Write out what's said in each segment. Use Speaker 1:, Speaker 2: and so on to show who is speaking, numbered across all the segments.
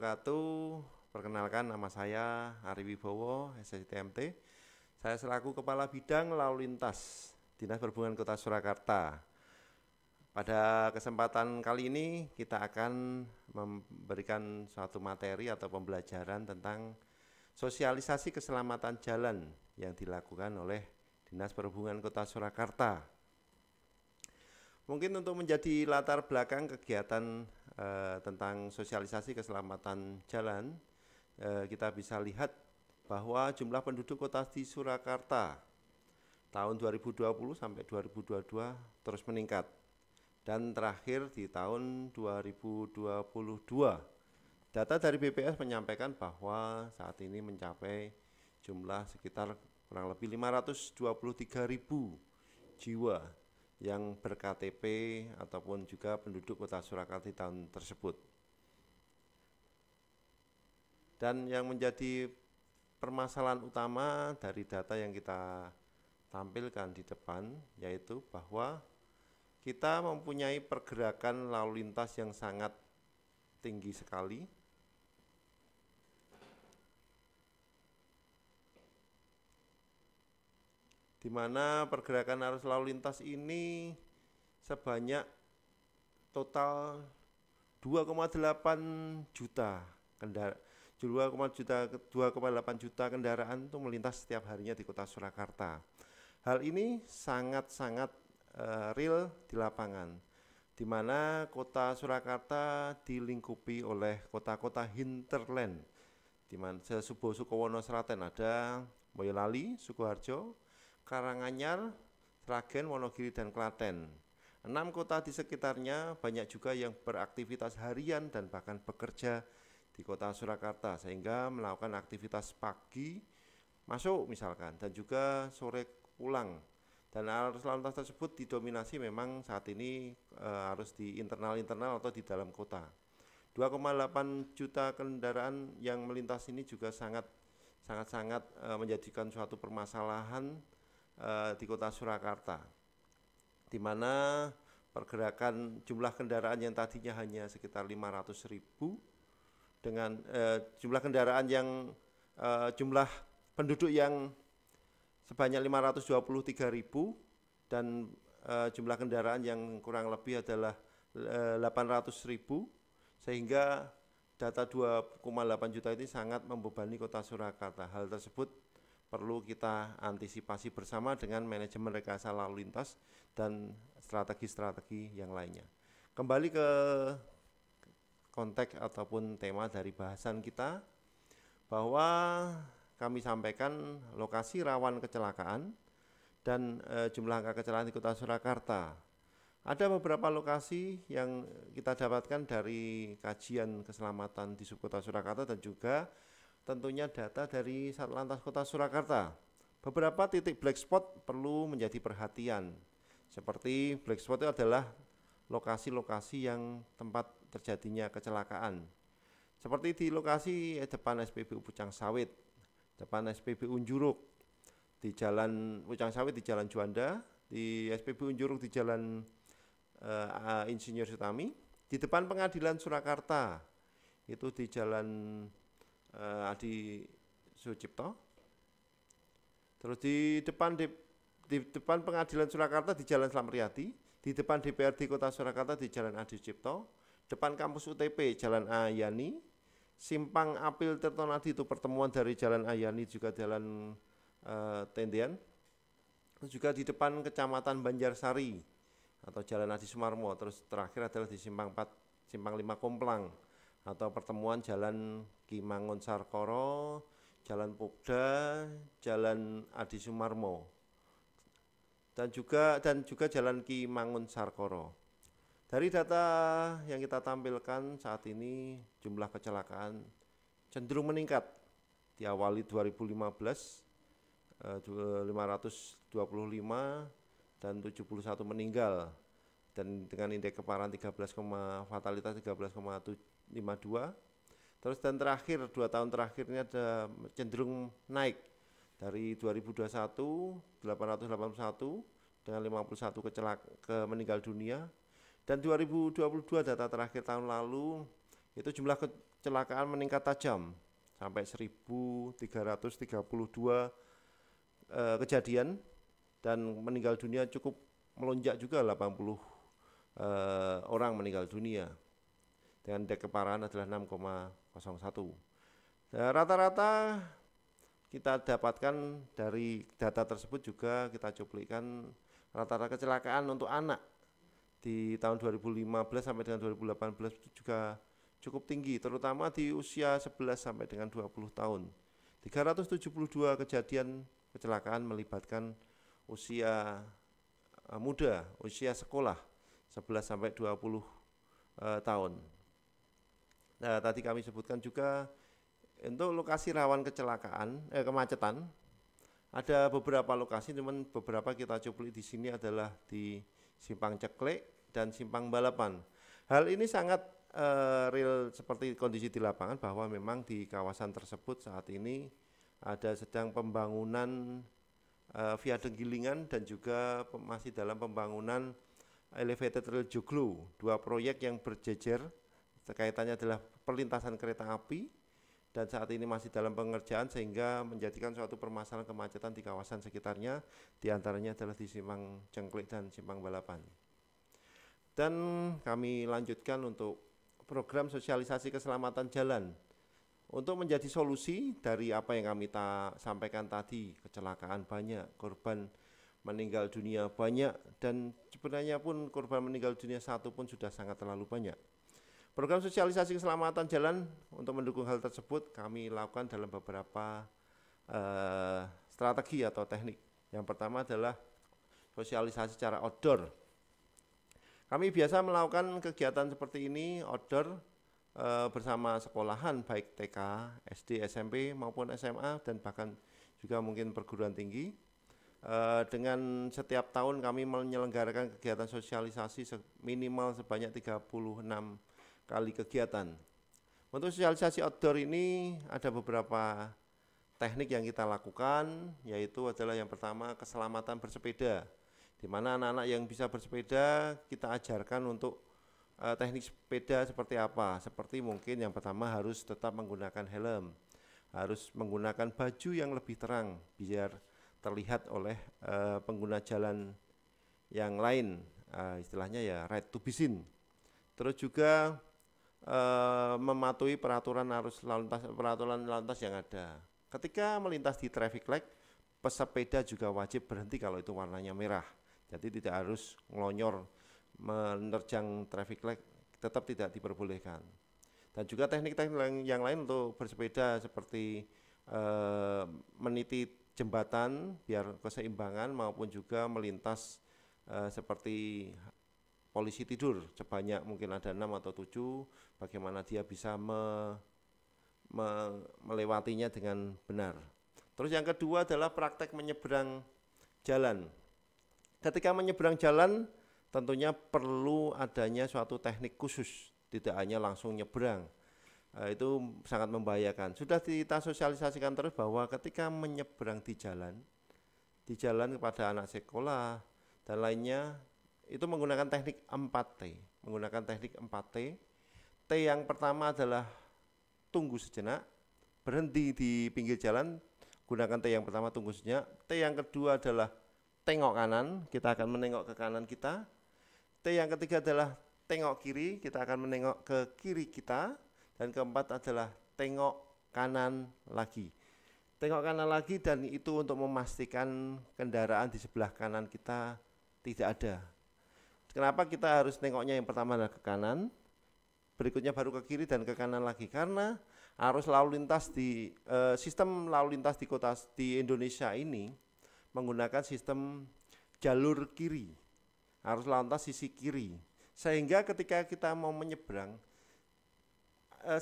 Speaker 1: wabarakatuh. Perkenalkan, nama saya Ari Wibowo, SSTMT. Saya selaku Kepala Bidang Lalu Lintas Dinas Perhubungan Kota Surakarta. Pada kesempatan kali ini kita akan memberikan suatu materi atau pembelajaran tentang sosialisasi keselamatan jalan yang dilakukan oleh Dinas Perhubungan Kota Surakarta. Mungkin untuk menjadi latar belakang kegiatan tentang sosialisasi keselamatan jalan, kita bisa lihat bahwa jumlah penduduk kota di Surakarta tahun 2020 sampai 2022 terus meningkat, dan terakhir di tahun 2022 data dari BPS menyampaikan bahwa saat ini mencapai jumlah sekitar kurang lebih 523.000 jiwa yang ber-KTP ataupun juga penduduk kota Surakarta di tahun tersebut. Dan yang menjadi permasalahan utama dari data yang kita tampilkan di depan, yaitu bahwa kita mempunyai pergerakan lalu lintas yang sangat tinggi sekali, di mana pergerakan arus lalu lintas ini sebanyak total 2,8 juta kendaraan. 2,8 juta kendaraan itu melintas setiap harinya di kota Surakarta. Hal ini sangat-sangat real di lapangan, di mana kota Surakarta dilingkupi oleh kota-kota hinterland, di mana Subo, Sukowono, Seraten, ada Boyolali, Sukoharjo, Karanganyar, Sragen, Wonogiri, dan Klaten. 6 kota di sekitarnya banyak juga yang beraktivitas harian dan bahkan bekerja di kota Surakarta, sehingga melakukan aktivitas pagi masuk misalkan dan juga sore pulang. Dan arus lalu lintas tersebut didominasi memang saat ini harus di internal atau di dalam kota. 2,8 juta kendaraan yang melintas ini juga sangat menjadikan suatu permasalahan di kota Surakarta, di mana pergerakan jumlah kendaraan yang tadinya hanya sekitar 500.000 dengan jumlah kendaraan yang jumlah penduduk yang sebanyak 523.000 dan jumlah kendaraan yang kurang lebih adalah 800.000, sehingga data 2,8 juta ini sangat membebani kota Surakarta. Hal tersebut perlu kita antisipasi bersama dengan manajemen rekayasa lalu lintas dan strategi-strategi yang lainnya. Kembali ke konteks ataupun tema dari bahasan kita, bahwa kami sampaikan lokasi rawan kecelakaan dan jumlah angka kecelakaan di kota Surakarta. Ada beberapa lokasi yang kita dapatkan dari kajian keselamatan di Subkota Surakarta dan juga tentunya data dari Satlantas Kota Surakarta. Beberapa titik black spot perlu menjadi perhatian. Seperti black spot itu adalah lokasi-lokasi yang tempat terjadinya kecelakaan. Seperti di lokasi depan SPBU Pucang Sawit, depan SPBU Njuruk, di Jalan Pucang Sawit di Jalan Juanda, di SPBU Njuruk di Jalan Insinyur Sutami, di depan Pengadilan Surakarta, itu di Jalan Adi Sucipto, terus di depan Pengadilan Surakarta di Jalan Slamet Riyadi, di depan DPRD Kota Surakarta di Jalan Adi Sucipto, depan kampus UTP Jalan Ayani, Simpang Apil Tirtonadi itu pertemuan dari Jalan Ayani juga Jalan Tendian, terus juga di depan Kecamatan Banjarsari atau Jalan Adi Sumarmo, terus terakhir adalah di Simpang 4, Simpang 5 Komplang atau pertemuan Jalan Ki Mangun Sarkoro, Jalan Popda, Jalan Adi Sumarmo, dan juga Jalan Ki Mangun Sarkoro. Dari data yang kita tampilkan saat ini, jumlah kecelakaan cenderung meningkat. Diawali 2015 525 dan 71 meninggal, dan dengan indeks keparahan fatalitas 13,52. Terus dan terakhir 2 tahun terakhir ini ada cenderung naik dari 2021 881 dengan 51 meninggal dunia, dan 2022 data terakhir tahun lalu itu jumlah kecelakaan meningkat tajam sampai 1.332 kejadian, dan meninggal dunia cukup melonjak juga, 80 orang meninggal dunia dengan indeks keparahan adalah 6,01. Rata-rata kita dapatkan dari data tersebut juga kita cuplikan rata-rata kecelakaan untuk anak di tahun 2015 sampai dengan 2018 itu juga cukup tinggi, terutama di usia 11 sampai dengan 20 tahun. 372 kejadian kecelakaan melibatkan usia muda, usia sekolah 11 sampai 20 tahun. Nah, tadi kami sebutkan juga untuk lokasi rawan kemacetan, ada beberapa lokasi, cuman beberapa kita cuplik di sini adalah di Simpang Ceklek dan Simpang Balapan. Hal ini sangat real seperti kondisi di lapangan, bahwa memang di kawasan tersebut saat ini ada sedang pembangunan viaduk Gilingan dan juga masih dalam pembangunan elevated rail Joglo, dua proyek yang berjejer, kaitannya adalah perlintasan kereta api, dan saat ini masih dalam pengerjaan sehingga menjadikan suatu permasalahan kemacetan di kawasan sekitarnya, diantaranya adalah di Simpang Cengklek dan Simpang Balapan. Dan kami lanjutkan untuk program sosialisasi keselamatan jalan untuk menjadi solusi dari apa yang kami sampaikan tadi. Kecelakaan banyak, korban meninggal dunia banyak, dan sebenarnya pun korban meninggal dunia satu pun sudah sangat terlalu banyak. Program sosialisasi keselamatan jalan untuk mendukung hal tersebut kami lakukan dalam beberapa strategi atau teknik. Yang pertama adalah sosialisasi secara outdoor. Kami biasa melakukan kegiatan seperti ini outdoor bersama sekolahan, baik TK, SD, SMP maupun SMA, dan bahkan juga mungkin perguruan tinggi. Dengan setiap tahun kami menyelenggarakan kegiatan sosialisasi minimal sebanyak 36 kali kegiatan. Untuk sosialisasi outdoor ini ada beberapa teknik yang kita lakukan, yaitu adalah yang pertama keselamatan bersepeda, di mana anak-anak yang bisa bersepeda kita ajarkan untuk teknik sepeda seperti apa. Seperti mungkin yang pertama harus tetap menggunakan helm, harus menggunakan baju yang lebih terang biar terlihat oleh pengguna jalan yang lain, istilahnya ya right to be seen. Terus juga mematuhi peraturan lalu lintas yang ada. Ketika melintas di traffic light, pesepeda juga wajib berhenti kalau itu warnanya merah. Jadi tidak harus ngelonyor menerjang traffic light, tetap tidak diperbolehkan. Dan juga teknik-teknik yang lain untuk bersepeda seperti meniti jembatan biar keseimbangan, maupun juga melintas seperti polisi tidur sebanyak mungkin ada 6 atau 7, bagaimana dia bisa melewatinya dengan benar. Terus yang kedua adalah praktek menyeberang jalan. Ketika menyeberang jalan tentunya perlu adanya suatu teknik khusus, tidak hanya langsung nyeberang. Itu sangat membahayakan. Sudah kita sosialisasikan terus bahwa ketika menyeberang di jalan kepada anak sekolah dan lainnya, itu menggunakan teknik 4T. Menggunakan teknik 4T. T yang pertama adalah tunggu sejenak, berhenti di pinggir jalan, gunakan T yang pertama, tunggu sejenak. T yang kedua adalah tengok kanan, kita akan menengok ke kanan kita. T yang ketiga adalah tengok kiri, kita akan menengok ke kiri kita. Dan keempat adalah tengok kanan lagi. Tengok kanan lagi, dan itu untuk memastikan kendaraan di sebelah kanan kita tidak ada. Kenapa kita harus nengoknya yang pertama adalah ke kanan, berikutnya baru ke kiri dan ke kanan lagi? Karena arus lalu lintas di sistem lalu lintas di Indonesia ini menggunakan sistem jalur kiri, arus lalu lintas sisi kiri, sehingga ketika kita mau menyeberang,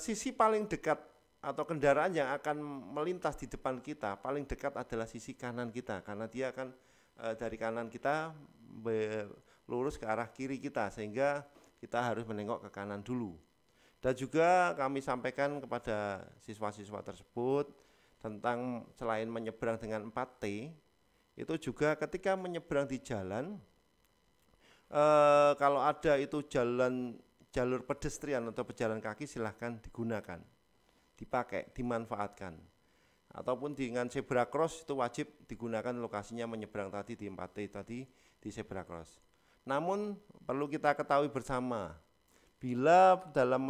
Speaker 1: sisi paling dekat atau kendaraan yang akan melintas di depan kita paling dekat adalah sisi kanan kita, karena dia akan dari kanan kita lurus ke arah kiri kita, sehingga kita harus menengok ke kanan dulu. Dan juga kami sampaikan kepada siswa-siswa tersebut tentang selain menyeberang dengan 4T, itu juga ketika menyeberang di jalan, kalau ada itu jalan jalur pedestrian atau pejalan kaki silahkan digunakan, dipakai, dimanfaatkan. Ataupun dengan zebra cross itu wajib digunakan, lokasinya menyeberang tadi di 4T tadi di zebra cross. Namun perlu kita ketahui bersama, bila dalam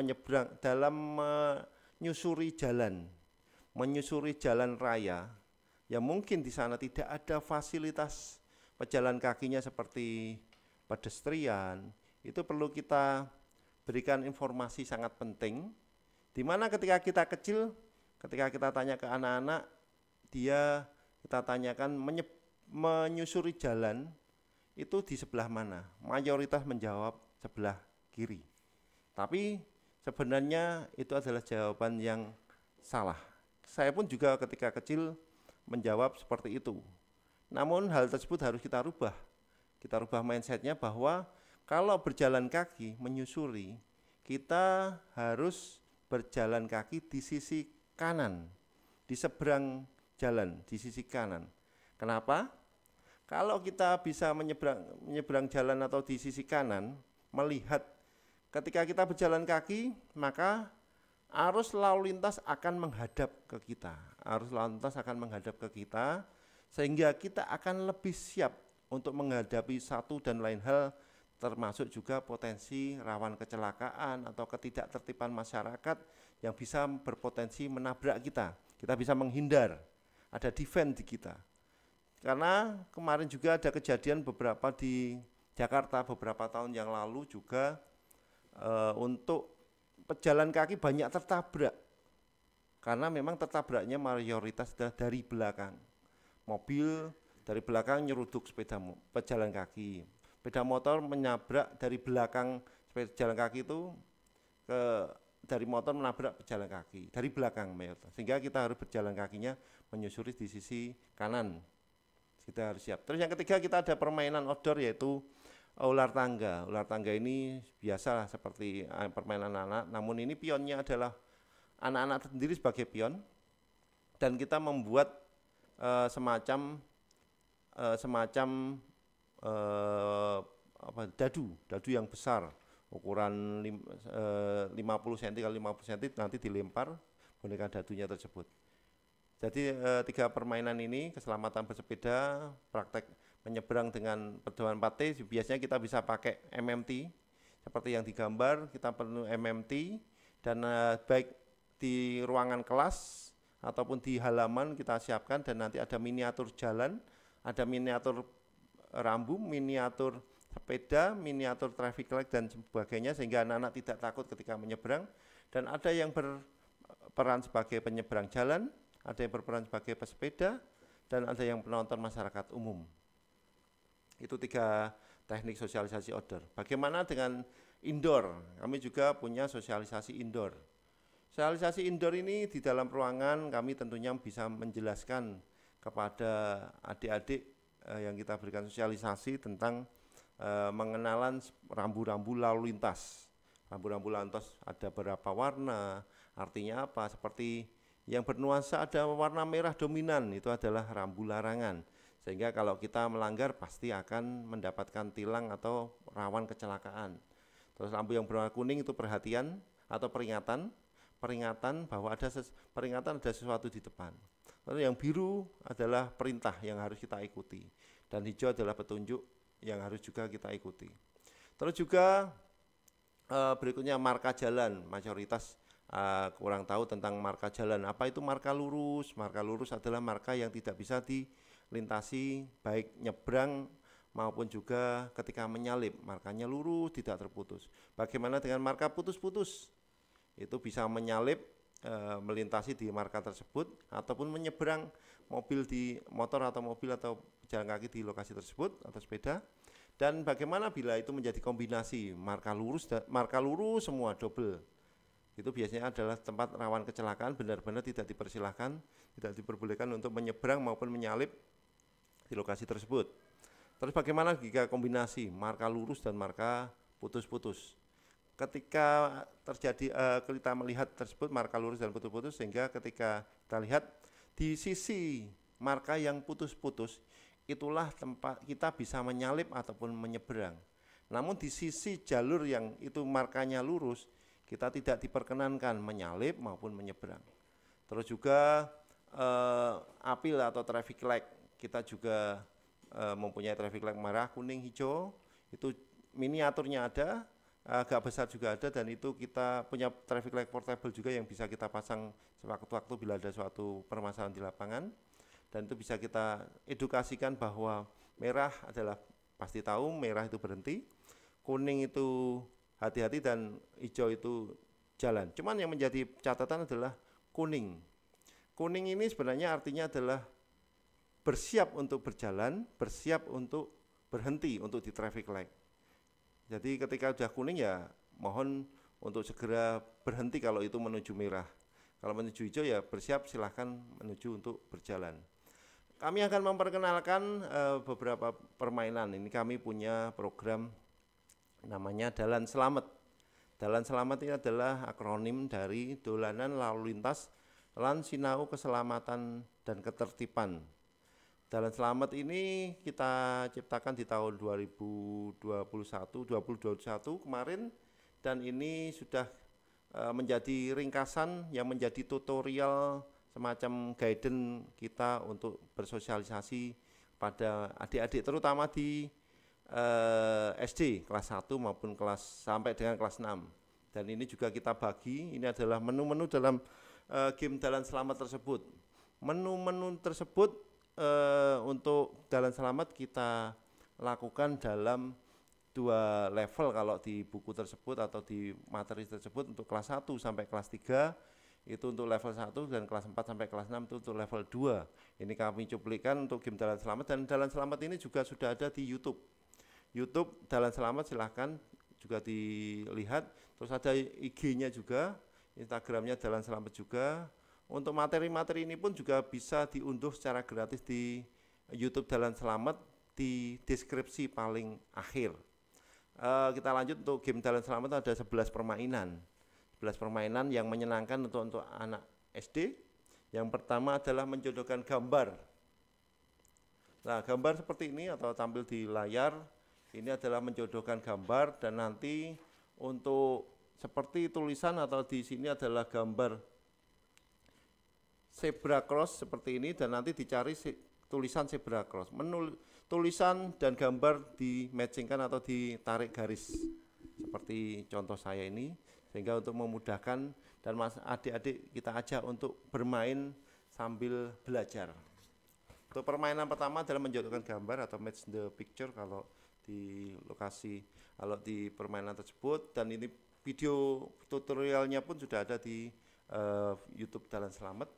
Speaker 1: menyusuri jalan raya, ya mungkin di sana tidak ada fasilitas pejalan kakinya seperti pedestrian, itu perlu kita berikan informasi sangat penting, di mana ketika kita kecil, ketika kita tanya ke anak-anak, kita tanyakan menyusuri jalan itu di sebelah mana? Mayoritas menjawab sebelah kiri. Tapi sebenarnya itu adalah jawaban yang salah. Saya pun juga ketika kecil menjawab seperti itu. Namun hal tersebut harus kita rubah. Kita rubah mindsetnya bahwa kalau berjalan kaki menyusuri, kita harus berjalan kaki di sisi kanan, di seberang jalan, di sisi kanan. Kenapa? Kalau kita bisa menyeberang jalan atau di sisi kanan, melihat ketika kita berjalan kaki, maka arus lalu lintas akan menghadap ke kita. Arus lalu lintas akan menghadap ke kita, sehingga kita akan lebih siap untuk menghadapi satu dan lain hal, termasuk juga potensi rawan kecelakaan atau ketidaktertiban masyarakat yang bisa berpotensi menabrak kita. Kita bisa menghindar, ada defense di kita. Karena kemarin juga ada kejadian beberapa di Jakarta beberapa tahun yang lalu juga untuk pejalan kaki banyak tertabrak. Karena memang tertabraknya mayoritas dari belakang. Mobil dari belakang nyeruduk pejalan kaki. Sepeda motor menabrak dari belakang pejalan kaki itu dari motor menabrak pejalan kaki dari belakang, sehingga kita harus berjalan kakinya menyusuri di sisi kanan. Kita harus siap. Terus yang ketiga, kita ada permainan outdoor yaitu ular tangga. Ular tangga ini biasa seperti permainan anak, namun ini pionnya adalah anak-anak sendiri sebagai pion, dan kita membuat semacam dadu yang besar, ukuran 50 cm x 50 cm, nanti dilempar boneka dadunya tersebut. Jadi 3 permainan ini, keselamatan bersepeda, praktek menyeberang dengan pedoman 4T, biasanya kita bisa pakai MMT seperti yang digambar. Kita perlu MMT, dan baik di ruangan kelas ataupun di halaman kita siapkan, dan nanti ada miniatur jalan, ada miniatur rambu, miniatur sepeda, miniatur traffic light dan sebagainya, sehingga anak-anak tidak takut ketika menyeberang. Dan ada yang berperan sebagai penyeberang jalan, ada yang berperan sebagai pesepeda, dan ada yang penonton masyarakat umum. Itu 3 teknik sosialisasi outdoor. Bagaimana dengan indoor? Kami juga punya sosialisasi indoor. Sosialisasi indoor ini di dalam ruangan kami tentunya bisa menjelaskan kepada adik-adik yang kita berikan sosialisasi tentang mengenalan rambu-rambu lalu lintas. Rambu-rambu lalu lintas ada berapa warna, artinya apa? Seperti yang bernuansa ada warna merah dominan, itu adalah rambu larangan. Sehingga kalau kita melanggar pasti akan mendapatkan tilang atau rawan kecelakaan. Terus lampu yang berwarna kuning itu perhatian atau peringatan bahwa ada sesuatu di depan. Lalu yang biru adalah perintah yang harus kita ikuti, dan hijau adalah petunjuk yang harus juga kita ikuti. Terus juga berikutnya marka jalan. Mayoritas kurang tahu tentang marka jalan. Apa itu marka lurus? Marka lurus adalah marka yang tidak bisa dilintasi baik nyebrang maupun juga ketika menyalip. Markanya lurus, tidak terputus. Bagaimana dengan marka putus-putus? Itu bisa menyalip, melintasi di marka tersebut, ataupun menyeberang motor atau mobil atau jalan kaki di lokasi tersebut atau sepeda. Dan bagaimana bila itu menjadi kombinasi marka lurus semua double, itu biasanya adalah tempat rawan kecelakaan, benar-benar tidak dipersilahkan, tidak diperbolehkan untuk menyeberang maupun menyalip di lokasi tersebut. Terus bagaimana jika kombinasi marka lurus dan marka putus-putus? Ketika terjadi kita melihat tersebut marka lurus dan putus-putus, sehingga ketika kita lihat di sisi marka yang putus-putus, itulah tempat kita bisa menyalip ataupun menyeberang. Namun di sisi jalur yang itu markanya lurus, kita tidak diperkenankan menyalip maupun menyeberang. Terus juga apil atau traffic light, kita juga mempunyai traffic light merah, kuning, hijau. Itu miniaturnya ada, agak besar juga ada, dan itu kita punya traffic light portable juga yang bisa kita pasang sewaktu-waktu bila ada suatu permasalahan di lapangan. Dan itu bisa kita edukasikan bahwa merah adalah pasti tahu, merah itu berhenti, kuning itu hati-hati, dan hijau itu jalan. Cuman yang menjadi catatan adalah kuning. Kuning ini sebenarnya artinya adalah bersiap untuk berjalan, bersiap untuk berhenti untuk di traffic light. Jadi ketika sudah kuning ya mohon untuk segera berhenti kalau itu menuju merah. Kalau menuju hijau ya bersiap, silahkan menuju untuk berjalan. Kami akan memperkenalkan beberapa permainan. Ini kami punya program namanya Dalan Selamat. Dalan Selamat ini adalah akronim dari Dolanan Lalu Lintas Lan Sinau Keselamatan dan Ketertiban. Dalan Selamat ini kita ciptakan di tahun 2021 kemarin, dan ini sudah menjadi ringkasan yang menjadi tutorial semacam guidance kita untuk bersosialisasi pada adik-adik terutama di SD kelas 1 maupun sampai dengan kelas 6. Dan ini juga kita bagi, ini adalah menu-menu dalam game Dalan Selamat tersebut. Menu-menu tersebut untuk Dalan Selamat kita lakukan dalam 2 level kalau di buku tersebut atau di materi tersebut. Untuk kelas 1 sampai kelas 3 itu untuk level 1, dan kelas 4 sampai kelas 6 itu untuk level 2. Ini kami cuplikan untuk game Dalan Selamat, dan Dalan Selamat ini juga sudah ada di YouTube Dalan Selamat, silahkan juga dilihat. Terus ada IG-nya juga, Instagram-nya Dalan Selamat juga. Untuk materi-materi ini pun juga bisa diunduh secara gratis di YouTube Dalan Selamat di deskripsi paling akhir. Kita lanjut, untuk game Dalan Selamat ada 11 permainan. 11 permainan yang menyenangkan untuk anak SD. Yang pertama adalah menjodohkan gambar. Nah, gambar seperti ini atau tampil di layar, ini adalah menjodohkan gambar, dan nanti untuk seperti tulisan atau di sini adalah gambar zebra cross seperti ini, dan nanti dicari tulisan zebra cross. Tulisan dan gambar di-matchingkan atau ditarik garis seperti contoh saya ini, sehingga untuk memudahkan dan adik-adik kita ajak untuk bermain sambil belajar. Untuk permainan pertama adalah menjodohkan gambar atau match the picture kalau di lokasi, kalau di permainan tersebut, dan ini video tutorialnya pun sudah ada di YouTube Dalan Selamat.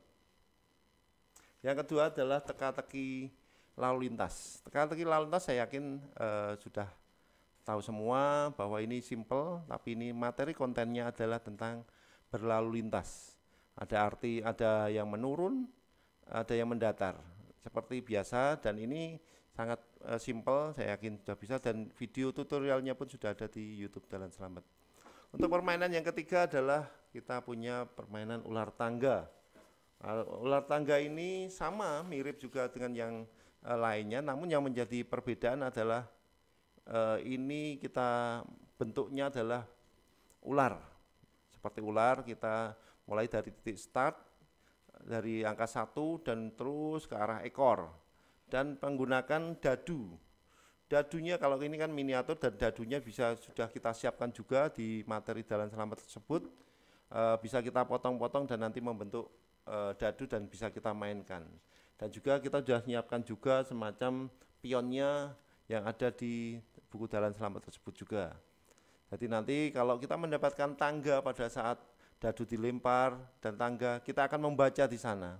Speaker 1: Yang kedua adalah teka-teki lalu lintas. Teka-teki lalu lintas saya yakin sudah tahu semua bahwa ini simple, tapi ini materi kontennya adalah tentang berlalu lintas. Ada yang menurun, ada yang mendatar, seperti biasa, dan ini sangat simple, saya yakin sudah bisa, dan video tutorialnya pun sudah ada di YouTube Dalan Selamat. Untuk permainan yang ketiga adalah kita punya permainan ular tangga. Ular tangga ini sama, mirip juga dengan yang lainnya, namun yang menjadi perbedaan adalah ini kita bentuknya adalah ular. Seperti ular, kita mulai dari titik start dari angka 1 dan terus ke arah ekor, dan menggunakan dadu. Dadunya kalau ini kan miniatur, dan dadunya bisa sudah kita siapkan juga di materi Dalan Selamat tersebut. Bisa kita potong-potong dan nanti membentuk dadu dan bisa kita mainkan. Dan juga kita sudah menyiapkan juga semacam pionnya yang ada di buku Dalan Selamat tersebut juga. Jadi nanti kalau kita mendapatkan tangga pada saat dadu dilempar dan tangga, kita akan membaca di sana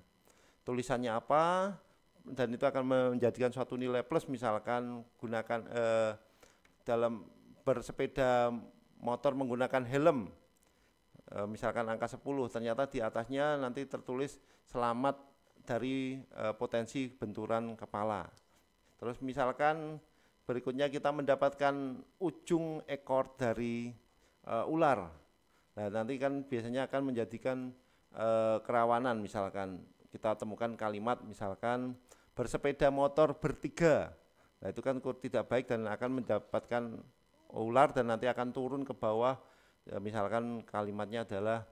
Speaker 1: tulisannya apa, dan itu akan menjadikan suatu nilai plus. Misalkan gunakan dalam bersepeda motor menggunakan helm, misalkan angka 10, ternyata di atasnya nanti tertulis selamat dari potensi benturan kepala. Terus misalkan berikutnya kita mendapatkan ujung ekor dari ular. Nah, nanti kan biasanya akan menjadikan kerawanan, misalkan kita temukan kalimat misalkan bersepeda motor bertiga. Nah, itu kan tidak baik dan akan mendapatkan ular dan nanti akan turun ke bawah. Misalkan kalimatnya adalah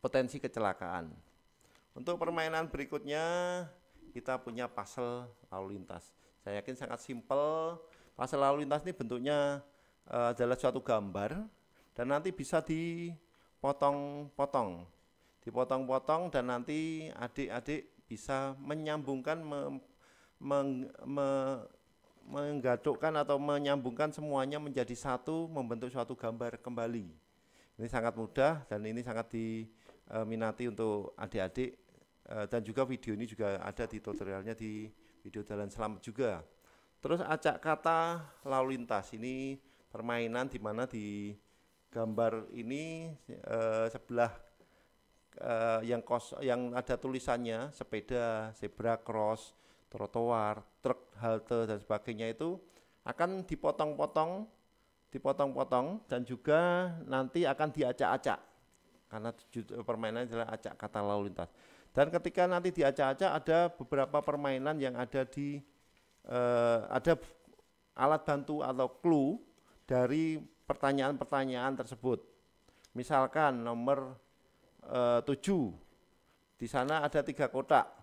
Speaker 1: potensi kecelakaan. Untuk permainan berikutnya kita punya puzzle lalu lintas. Saya yakin sangat simpel. Puzzle lalu lintas ini bentuknya adalah suatu gambar dan nanti bisa dipotong-potong, dan nanti adik-adik bisa menyambungkan, menggadukkan atau menyambungkan semuanya menjadi satu, membentuk suatu gambar kembali. Ini sangat mudah dan ini sangat diminati untuk adik-adik, dan juga video ini juga ada di tutorialnya di video Jalan Selamat juga. Terus acak kata lalu lintas, ini permainan di mana di gambar ini sebelah yang ada tulisannya sepeda, zebra cross, trotoar, truk, halte dan sebagainya itu akan dipotong-potong dan juga nanti akan diacak-acak, karena permainan adalah acak kata lalu lintas. Dan ketika nanti diacak-acak ada beberapa permainan yang ada ada alat bantu atau clue dari pertanyaan-pertanyaan tersebut. Misalkan nomor 7, di sana ada 3 kotak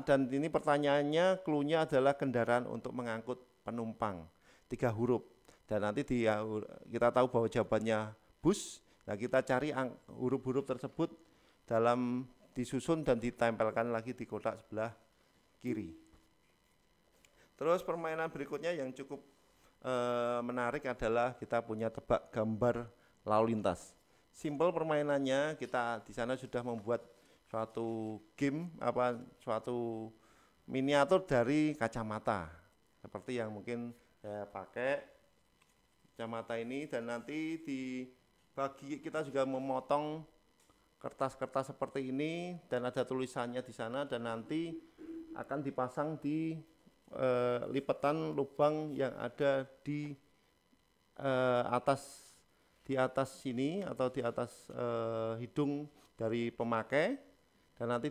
Speaker 1: dan ini pertanyaannya, clue-nya adalah kendaraan untuk mengangkut penumpang, 3 huruf. Dan nanti kita tahu bahwa jawabannya bus. Nah, kita cari huruf-huruf tersebut disusun dan ditempelkan lagi di kotak sebelah kiri. Terus permainan berikutnya yang cukup menarik adalah kita punya tebak gambar lalu lintas. Simpel permainannya, kita di sana sudah membuat suatu game, suatu miniatur dari kacamata. Seperti yang mungkin saya pakai kacamata ini, dan nanti kita juga memotong kertas-kertas seperti ini dan ada tulisannya di sana, dan nanti akan dipasang di lipatan lubang yang ada di atas sini atau di atas hidung dari pemakai, dan nanti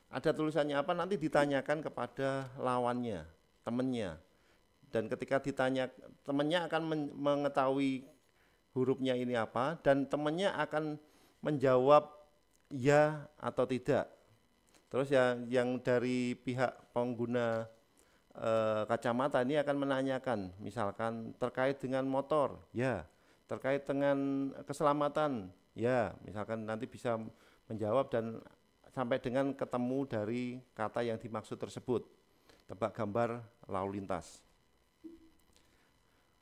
Speaker 1: ada tulisannya apa, nanti ditanyakan kepada lawannya, temannya. Dan ketika ditanya, temannya akan mengetahui hurufnya ini apa, dan temannya akan menjawab ya atau tidak. Terus yang dari pihak pengguna kacamata ini akan menanyakan, misalkan terkait dengan motor, ya. Terkait dengan keselamatan, ya. Misalkan nanti bisa menjawab dan sampai dengan ketemu dari kata yang dimaksud tersebut. Tebak gambar lalu lintas.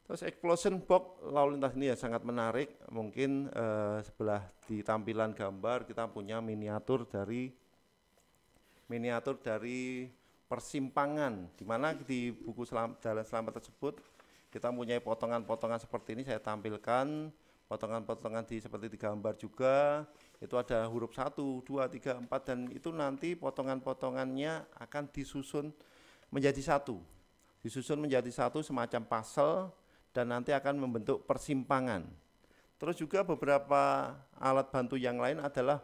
Speaker 1: Terus explosion box lalu lintas ini ya sangat menarik. Mungkin sebelah di tampilan gambar kita punya miniatur dari persimpangan, di mana di buku Jalan Selamat tersebut kita mempunyai potongan-potongan seperti ini. Saya tampilkan potongan-potongan seperti di gambar juga. Itu ada huruf 1, 2, 3, 4, dan itu nanti potongan-potongannya akan disusun menjadi satu semacam puzzle, dan nanti akan membentuk persimpangan. Terus juga beberapa alat bantu yang lain adalah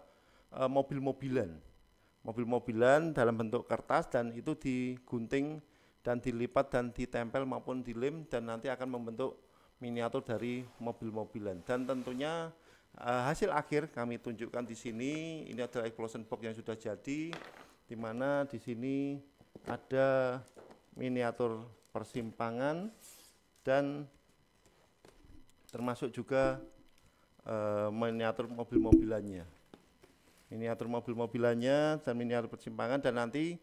Speaker 1: mobil-mobilan dalam bentuk kertas, dan itu digunting dan dilipat dan ditempel maupun dilem, dan nanti akan membentuk miniatur dari mobil-mobilan. Dan tentunya hasil akhir kami tunjukkan di sini. Ini adalah explosion box yang sudah jadi, di mana di sini ada miniatur persimpangan dan termasuk juga miniatur mobil-mobilannya dan miniatur persimpangan, dan nanti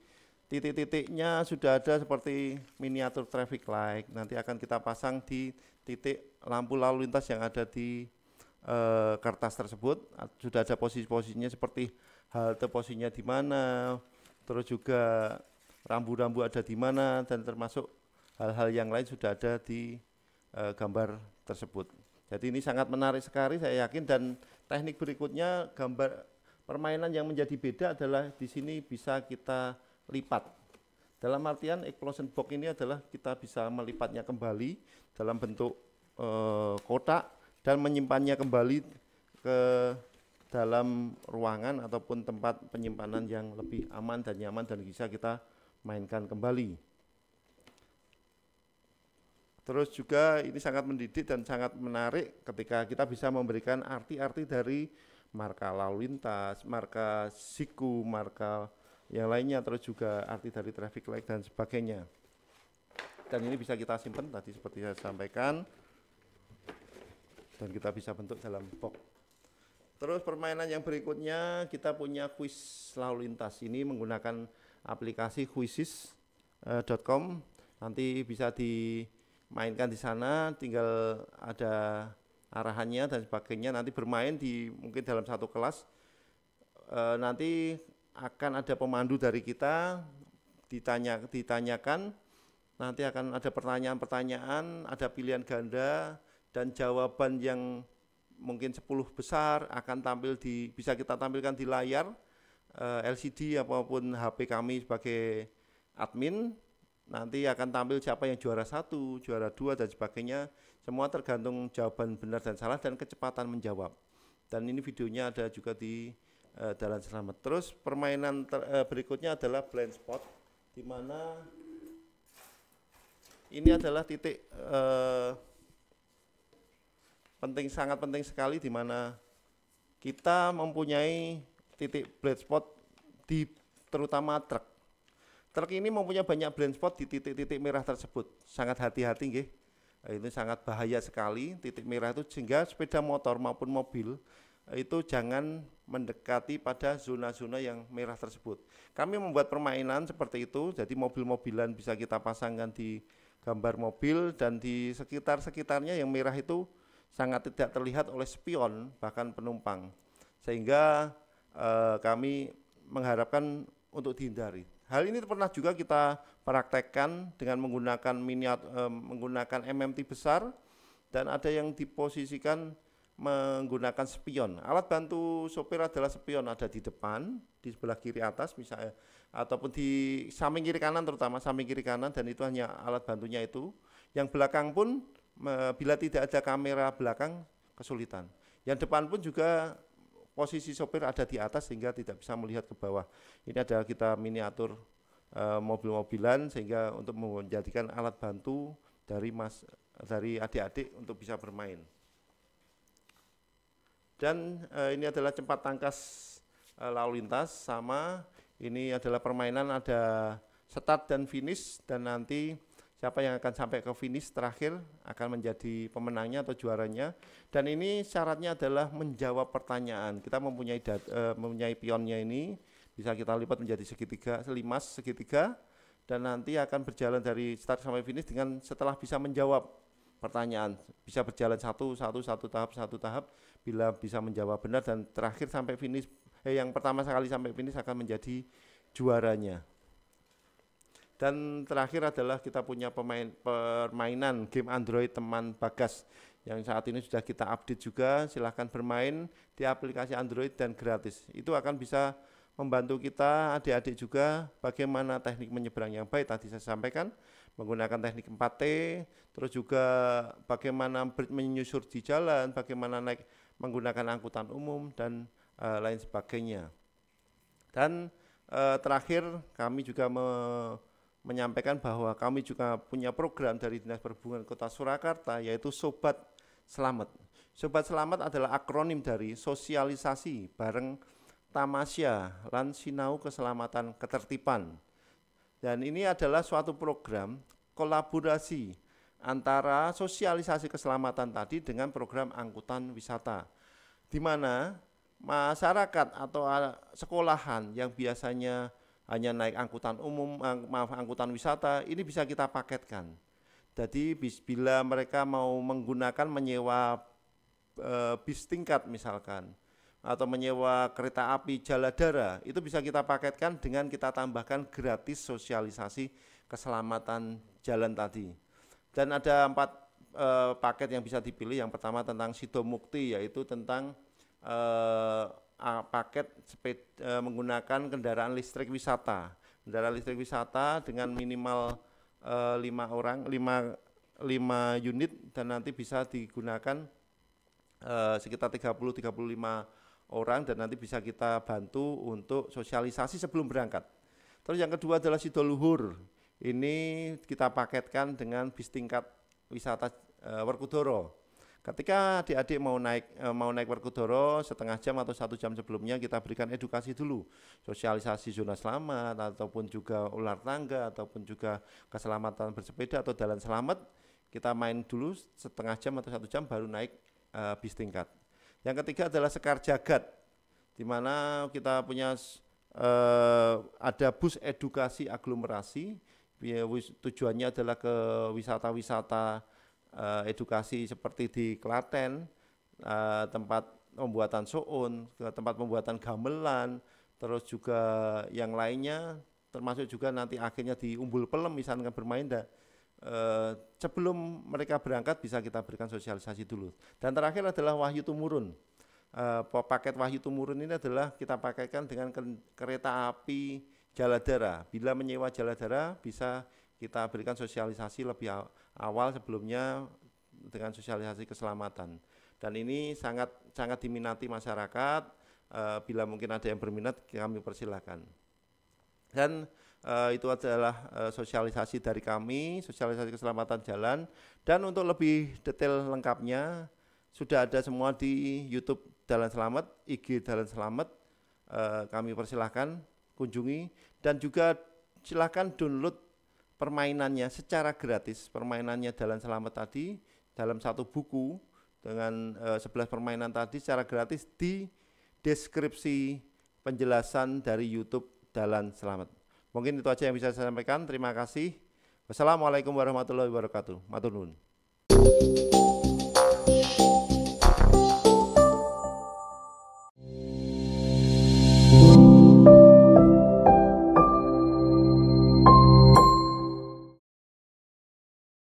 Speaker 1: titik-titiknya sudah ada seperti miniatur traffic light. Nanti akan kita pasang di titik lampu lalu lintas yang ada di kertas tersebut. Sudah ada posisi-posisinya seperti halte posisinya di mana, terus juga rambu-rambu ada di mana, dan termasuk hal-hal yang lain sudah ada di gambar tersebut. Jadi ini sangat menarik sekali, saya yakin. Dan teknik berikutnya, gambar permainan yang menjadi beda adalah di sini bisa kita lipat. Dalam artian explosion box ini adalah kita bisa melipatnya kembali dalam bentuk kotak dan menyimpannya kembali ke dalam ruangan ataupun tempat penyimpanan yang lebih aman dan nyaman, dan bisa kita mainkan kembali. Terus juga ini sangat mendidik dan sangat menarik ketika kita bisa memberikan arti-arti dari marka lalu lintas, marka siku, marka yang lainnya, terus juga arti dari traffic light dan sebagainya. Dan ini bisa kita simpan tadi seperti saya sampaikan, dan kita bisa bentuk dalam box. Terus permainan yang berikutnya kita punya kuis lalu lintas. Ini menggunakan aplikasi quizizz.com. Nanti bisa dimainkan di sana, tinggal ada arahannya dan sebagainya. Nanti bermain di mungkin dalam satu kelas. Nanti akan ada pemandu dari kita, ditanyakan. Nanti akan ada pertanyaan-pertanyaan, ada pilihan ganda dan jawaban yang mungkin 10 besar akan tampil bisa kita tampilkan di layar LCD apapun HP kami sebagai admin. Nanti akan tampil siapa yang juara 1, juara 2 dan sebagainya. Semua tergantung jawaban benar dan salah dan kecepatan menjawab. Dan ini videonya ada juga di Dalan Selamat. Terus permainan berikutnya adalah blind spot, di mana ini adalah titik sangat penting sekali, di mana kita mempunyai titik blind spot di terutama truk. Truk ini mempunyai banyak blind spot di titik-titik merah tersebut. Sangat hati-hati nggih. Ini sangat bahaya sekali titik merah itu, sehingga sepeda motor maupun mobil itu jangan mendekati pada zona-zona yang merah tersebut. Kami membuat permainan seperti itu, jadi mobil-mobilan bisa kita pasangkan di gambar mobil, dan di sekitar-sekitarnya yang merah itu sangat tidak terlihat oleh spion bahkan penumpang, sehingga kami mengharapkan untuk dihindari. Hal ini pernah juga kita praktekkan dengan menggunakan menggunakan MMT besar, dan ada yang diposisikan menggunakan spion. Alat bantu sopir adalah spion, ada di depan, di sebelah kiri atas misalnya, ataupun di samping kiri kanan, terutama samping kiri kanan, dan itu hanya alat bantunya itu. Yang belakang pun bila tidak ada kamera belakang kesulitan. Yang depan pun juga posisi sopir ada di atas sehingga tidak bisa melihat ke bawah. Ini adalah kita miniatur mobil-mobilan sehingga untuk menjadikan alat bantu dari adik-adik untuk bisa bermain. Dan ini adalah cepat tangkas lalu lintas, sama ini adalah permainan, ada start dan finish, dan nanti siapa yang akan sampai ke finish terakhir akan menjadi pemenangnya atau juaranya. Dan ini syaratnya adalah menjawab pertanyaan. Kita mempunyai pionnya ini, bisa kita lipat menjadi segitiga, dan nanti akan berjalan dari start sampai finish dengan setelah bisa menjawab pertanyaan. Bisa berjalan satu tahap, bila bisa menjawab benar, dan terakhir sampai finish, yang pertama sekali sampai finish akan menjadi juaranya. Dan terakhir adalah kita punya permainan game Android teman Bagas yang saat ini sudah kita update juga. Silahkan bermain di aplikasi Android dan gratis. Itu akan bisa membantu kita adik-adik juga bagaimana teknik menyeberang yang baik tadi saya sampaikan, menggunakan teknik 4T, terus juga bagaimana menyusur di jalan, bagaimana naik menggunakan angkutan umum, dan lain sebagainya. Dan terakhir kami juga menyampaikan bahwa kami juga punya program dari Dinas Perhubungan Kota Surakarta, yaitu Sobat Selamat. Sobat Selamat adalah akronim dari sosialisasi bareng Tamasya lan Sinau Keselamatan Ketertiban. Dan ini adalah suatu program kolaborasi antara sosialisasi keselamatan tadi dengan program angkutan wisata, di mana masyarakat atau sekolahan yang biasanya hanya naik angkutan umum, angkutan wisata, ini bisa kita paketkan. Jadi bila mereka mau menyewa bis tingkat misalkan, atau menyewa kereta api Jaladara, itu bisa kita paketkan dengan kita tambahkan gratis sosialisasi keselamatan jalan tadi. Dan ada 4 paket yang bisa dipilih. Yang pertama tentang Sidomukti, yaitu tentang paket menggunakan kendaraan listrik wisata. Kendaraan listrik wisata dengan minimal 5 unit, dan nanti bisa digunakan sekitar 30-35 orang, dan nanti bisa kita bantu untuk sosialisasi sebelum berangkat. Terus yang kedua adalah Sidoluhur. Ini kita paketkan dengan bis tingkat wisata Werkudara. Ketika adik-adik mau naik Werkudara setengah jam atau 1 jam sebelumnya kita berikan edukasi dulu, sosialisasi zona selamat ataupun juga ular tangga ataupun juga keselamatan bersepeda atau jalan selamat. Kita main dulu setengah jam atau 1 jam baru naik bis tingkat. Yang ketiga adalah sekar jagat, di mana kita punya ada bus edukasi aglomerasi. Tujuannya adalah ke wisata-wisata edukasi seperti di Klaten, tempat pembuatan soun, ke tempat pembuatan gamelan, terus juga yang lainnya, termasuk juga nanti akhirnya di Umbul Pelem misalnya bermain. Sebelum mereka berangkat bisa kita berikan sosialisasi dulu. Dan terakhir adalah Wahyu Tumurun. Paket Wahyu Tumurun ini adalah kita pakaikan dengan kereta api Jaladara. Bila menyewa Jaladara bisa kita berikan sosialisasi lebih awal sebelumnya dengan sosialisasi keselamatan. Dan ini sangat diminati masyarakat. Bila mungkin ada yang berminat kami persilahkan. Dan itu adalah sosialisasi dari kami, sosialisasi keselamatan jalan. Dan untuk lebih detail lengkapnya sudah ada semua di YouTube Jalan Selamat, IG Jalan Selamat. Kami persilahkan kunjungi dan juga silahkan download permainannya secara gratis. Permainannya Jalan Selamat tadi dalam satu buku dengan 11 permainan tadi secara gratis di deskripsi penjelasan dari YouTube Jalan Selamat. Mungkin itu aja yang bisa saya sampaikan. Terima kasih. Wassalamualaikum warahmatullahi wabarakatuh. Matur nuwun.